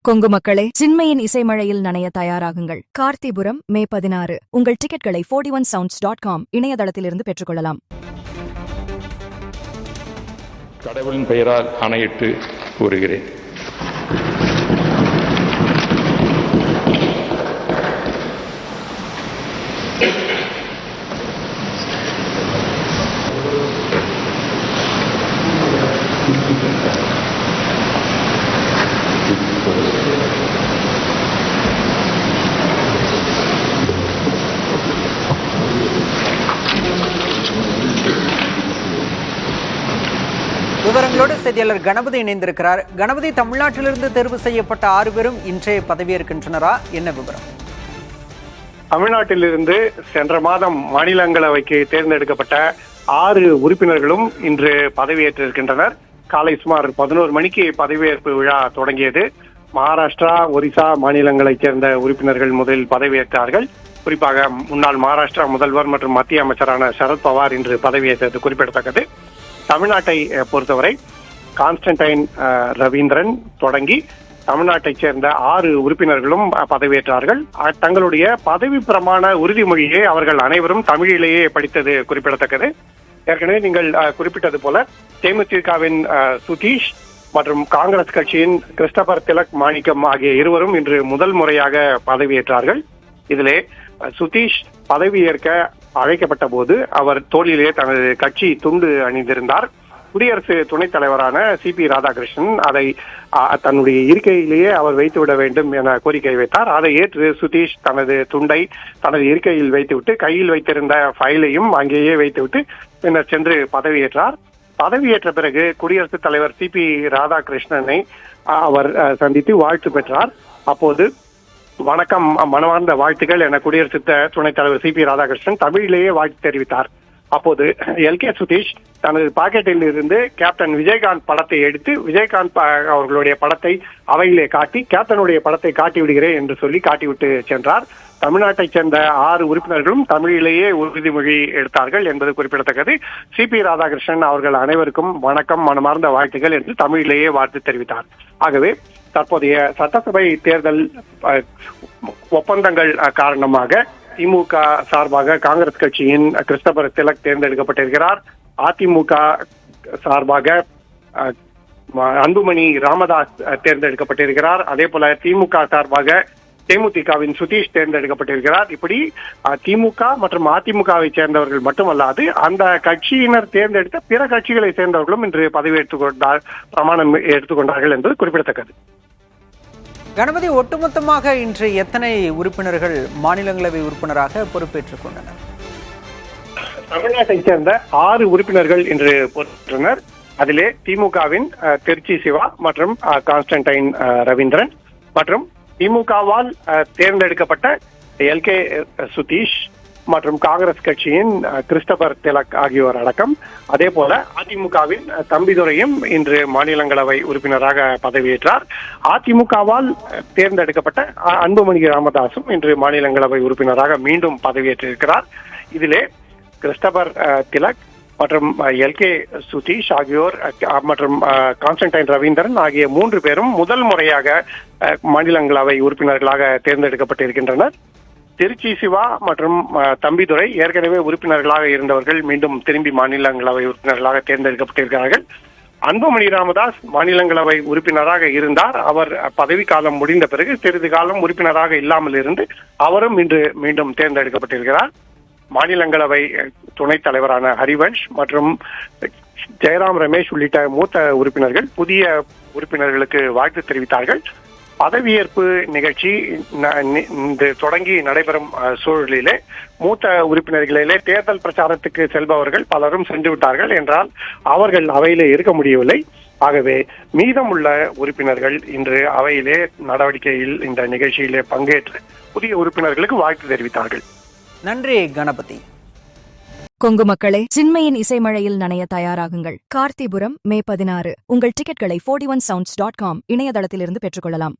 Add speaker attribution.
Speaker 1: கொங்கு மக்களே, சின்மையின் இசைமழையில் நனைய தயாராகுங்கள். கார்த்திபுரம் மே 16. உங்கள் டிக்கெட்களை 41sounds.com இணையதளத்திலிருந்து பெற்றுக்கொள்ளலாம்.
Speaker 2: கடவுளின் பெயரால் ஆணையிட்டு கூறுகிறேன்.
Speaker 3: விவரங்களோடு செய்தியாளர் கணபதி இணைந்திருக்கிறார். கணபதி, தமிழ்நாட்டிலிருந்து தேர்வு செய்யப்பட்ட 6 பேரும் இன்றே பதவியேற்கின்றனரா? என்ன விவரம்?
Speaker 4: தமிழ்நாட்டிலிருந்து சென்ற மாதம் மாநிலங்களவைக்கு தேர்ந்தெடுக்கப்பட்ட 6 உறுப்பினர்களும் இன்று பதவியேற்றிருக்கின்றனர். காலை சுமார் 11 மணிக்கு பதவியேற்பு விழா தொடங்கியது. மகாராஷ்டிரா, ஒரிசா மாநிலங்களைச் சேர்ந்த உறுப்பினர்கள் முதலில் பதவியேற்றார்கள். குறிப்பாக முன்னாள் மகாராஷ்டிரா முதல்வர் மற்றும் மத்திய அமைச்சரான சரத்பவார் இன்று பதவியேற்றது குறிப்பிடத்தக்கது. தமிழ்நாட்டை பொறுத்தவரை கான்ஸ்டன்டைன் ரவீந்திரன் தொடங்கி தமிழ்நாட்டைச் சேர்ந்த 6 உறுப்பினர்களும் பதவியேற்றார்கள். தங்களுடைய பதவி பிரமாண உறுதிமொழியை அவர்கள் அனைவரும் தமிழிலேயே படித்தது குறிப்பிடத்தக்கது. ஏற்கனவே நீங்கள் குறிப்பிட்டது போல தேமுதிகவின் சுதீஷ் மற்றும் காங்கிரஸ் கட்சியின் கிறிஸ்டபர் திலக் மாணிக்கம் ஆகிய இருவரும் இன்று முதல் முறையாக பதவியேற்றார்கள். இதிலே சுதீஷ் பதவியேற்க அழைக்கப்பட்ட போது அவர் தோளிலே தனது கட்சி துண்டு அணிந்திருந்தார். குடியரசு துணைத் தலைவரான சிபி ராதாகிருஷ்ணன் அதை தன்னுடைய இருக்கையிலேயே அவர் வைத்துவிட வேண்டும் என கோரிக்கை வைத்தார். அதை ஏற்று சுதீஷ் தனது துண்டை தனது இருக்கையில் வைத்துவிட்டு கையில் வைத்திருந்த ஃபைலையும் அங்கேயே வைத்துவிட்டு பின்னர் சென்று பதவியேற்றார். பதவியேற்ற பிறகு குடியரசுத் தலைவர் சிபி ராதாகிருஷ்ணனை அவர் சந்தித்து வாழ்த்து பெற்றார். அப்போது வணக்கம், மனமார்ந்த வாழ்த்துக்கள் என குடியரசு துணைத் தலைவர் சிபி ராதாகிருஷ்ணன் தமிழிலேயே வாழ்த்து தெரிவித்தார். அப்போது எல்கே சுதீஷ் தனது பாக்கெட்டில் இருந்து கேப்டன் விஜயகாந்த் படத்தை எடுத்து விஜயகாந்த் அவர்களுடைய படத்தை அவையிலே காட்டி கேப்டனுடைய படத்தை காட்டி விடுகிறேன் என்று சொல்லி காட்டிவிட்டு சென்றார். தமிழ்நாட்டைச் சேர்ந்த 6 உறுப்பினர்களும் தமிழிலேயே உறுதிமொழி எடுத்தார்கள் என்பது குறிப்பிடத்தக்கது. சிபி ராதாகிருஷ்ணன் அவர்கள் அனைவருக்கும் வணக்கம், மனமார்ந்த வாழ்த்துகள் என்று தமிழிலேயே வாழ்த்து தெரிவித்தார். ஆகவே தற்போதைய சட்டசபை தேர்தல் ஒப்பந்தங்கள் காரணமாக திமுக சார்பாக காங்கிரஸ் கட்சியின் கிறிஸ்டபர் திலக் தேர்ந்தெடுக்கப்பட்டிருக்கிறார். அதிமுக சார்பாக அன்புமணி ராமதாஸ் தேர்ந்தெடுக்கப்பட்டிருக்கிறார். அதே போல திமுக சார்பாக தேமுதிகவின் சுதீஷ் தேர்ந்தெடுக்கப்பட்டிருக்கிறார். இப்படி திமுக மற்றும் அதிமுகவை சேர்ந்தவர்கள் மட்டுமல்லாது அந்த கட்சியினர் தேர்ந்தெடுத்த பிற கட்சிகளை சேர்ந்தவர்களும் இன்று பிரமாணம் எடுத்துக்கொண்டார்கள் என்பது குறிப்பிடத்தக்கது.
Speaker 3: கணபதி, ஒட்டுமொத்தமாக இன்று எத்தனை உறுப்பினர்கள் மாநிலங்களவை உறுப்பினராக பொறுப்பேற்றுக் கொண்டனர்?
Speaker 4: தமிழ்நாட்டைச் சேர்ந்த 6 உறுப்பினர்கள் இன்று பொறுப்பேற்றனர். அதிலே திமுகவின் திருச்சி சிவா மற்றும் கான்ஸ்டன்டைன் ரவீந்திரன் மற்றும் திமுகவால் தேர்ந்தெடுக்கப்பட்ட எல்கே சுதீஷ் மற்றும் காங்கிரஸ் கட்சியின் கிறிஸ்டபர் திலக் ஆகியோர் அடக்கம். அதே போல அதிமுகவின் தம்பிதுரையும் இன்று மாநிலங்களவை உறுப்பினராக பதவியேற்றார். அதிமுகவால் தேர்ந்தெடுக்கப்பட்ட அன்புமணி ராமதாசும் இன்று மாநிலங்களவை உறுப்பினராக மீண்டும் பதவியேற்றிருக்கிறார். இதிலே கிறிஸ்டபர் திலக் மற்றும் எல்கே சுதீஷ் ஆகியோர் மற்றும் கான்ஸ்டன்டைன் ரவீந்திரன் ஆகிய 3 பேரும் முதல் முறையாக மாநிலங்களவை உறுப்பினர்களாக தேர்ந்தெடுக்கப்பட்டிருக்கின்றனர். திருச்சி சிவா மற்றும் தம்பிதுரை ஏற்கனவே உறுப்பினர்களாக இருந்தவர்கள் மீண்டும் திரும்பி மாநிலங்களவை உறுப்பினர்களாக தேர்ந்தெடுக்கப்பட்டிருக்கிறார்கள். அன்புமணி ராமதாஸ் மாநிலங்களவை உறுப்பினராக இருந்தார். அவர் பதவிக்காலம் முடிந்த பிறகு சிறிது காலம் உறுப்பினராக இல்லாமல் இருந்து அவரும் இன்று மீண்டும் தேர்ந்தெடுக்கப்பட்டிருக்கிறார். மாநிலங்களவை துணைத் தலைவரான ஹரிவன்ஷ் மற்றும் ஜெயராம் ரமேஷ் உள்ளிட்ட மூத்த உறுப்பினர்கள் புதிய உறுப்பினர்களுக்கு வாழ்த்து தெரிவித்தார்கள். பதவியேற்பு நிகழ்ச்சி தொடங்கி நடைபெறும் சூழலிலே மூத்த உறுப்பினர்களிலே தேர்தல் பிரச்சாரத்துக்கு செல்பவர்கள் பலரும் சென்று விட்டார்கள் என்றால் அவர்கள் அவையிலே இருக்க முடியவில்லை. ஆகவே மீதமுள்ள உறுப்பினர்கள் இன்று அவையிலே நடவடிக்கையில் இந்த நிகழ்ச்சியிலே பங்கேற்று புதிய உறுப்பினர்களுக்கு வாழ்த்து தெரிவித்தார்கள்.
Speaker 3: நன்றி கணபதி.
Speaker 1: கொங்கு மக்களே, சின்மையின் இசைமழையில் நனைய தயாராகுங்கள். கார்த்திபுரம் மே 16. உங்கள் டிக்கெட்களை 41sounds.com இணையதளத்திலிருந்து பெற்றுக்கொள்ளலாம்.